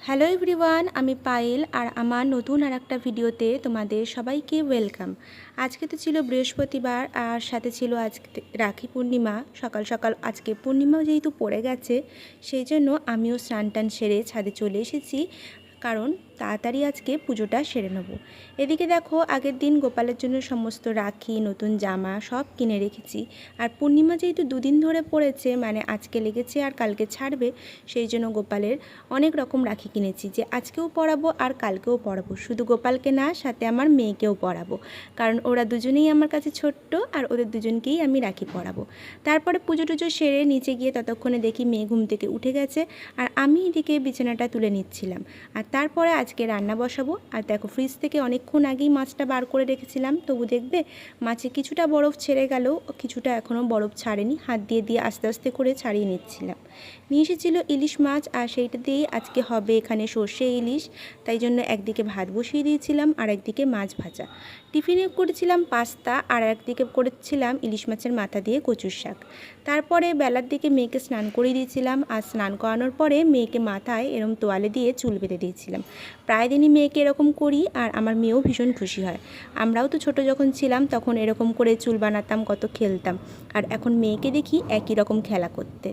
Hello everyone, আমি পায়েল আর আমার নতুন আর একটা ভিডিওতে তোমাদের সবাইকে ওয়েলকাম। আজকে তো ছিল বৃহস্পতিবার আর সাথে ছিল আজকে রাখি পূর্ণিমা। সকাল সকাল আজকে পূর্ণিমাও যেহেতু পড়ে গেছে, সেই জন্য আমিও স্নান টান সেরে ছাদে চলে এসেছি, কারণ তাড়াতাড়ি আজকে পুজোটা সেরে নেব। এদিকে দেখো, আগের দিন গোপালের জন্য সমস্ত রাখি, নতুন জামা সব কিনে রেখেছি। আর পূর্ণিমা যেহেতু দুদিন ধরে পড়েছে, মানে আজকে লেগেছে আর কালকে ছাড়বে, সেই জন্য গোপালের অনেক রকম রাখি কিনেছি, যে আজকেও পরাবো আর কালকেও পরাবো। শুধু গোপালকে না, সাথে আমার মেয়েকেও পরাবো, কারণ ওরা দুজনেই আমার কাছে ছোট্ট আর ওদের দুজনকেই আমি রাখি পরাবো। তারপরে পুজো টুজো সেরে নিচে গিয়ে ততক্ষণে দেখি মেয়ে ঘুম থেকে উঠে গেছে, আর আমি এদিকে বিছানাটা তুলে নিচ্ছিলাম। আর তারপরে আজকে রান্না বসাবো। আর দেখো, ফ্রিজ থেকে অনেকক্ষণ আগেই মাছটা বার করে রেখেছিলাম, তবু দেখবে মাছে কিছুটা বরফ ছেড়ে গেলেও কিছুটা এখনও বরফ ছাড়েনি। হাত দিয়ে দিয়ে আস্তে আস্তে করে ছাড়িয়ে নিচ্ছিলাম। নিয়ে এসেছিলো ইলিশ মাছ, আর সেইটা দিয়েই আজকে হবে এখানে সর্ষে ইলিশ। তাই জন্য একদিকে ভাত বসিয়ে দিয়েছিলাম আর একদিকে মাছ ভাজা। টিফিনে করেছিলাম পাস্তা, আর একদিকে করেছিলাম ইলিশ মাছের মাথা দিয়ে কচুর শাক। তারপরে বেলার দিকে মেয়েকে স্নান করিয়ে দিয়েছিলাম, আর স্নান করানোর পরে মেয়েকে মাথায় এরম তোয়ালে দিয়ে চুল বেঁধে দিয়েছিলাম। প্রায় দিনই মেয়েকে এরকম করি, আর আমার মেয়েও ভীষণ খুশি হয়। আমরাও তো ছোট যখন ছিলাম তখন এরকম করে চুল বানাতাম, কত খেলতাম, আর এখন মেয়েকে দেখি একই রকম খেলা করতে।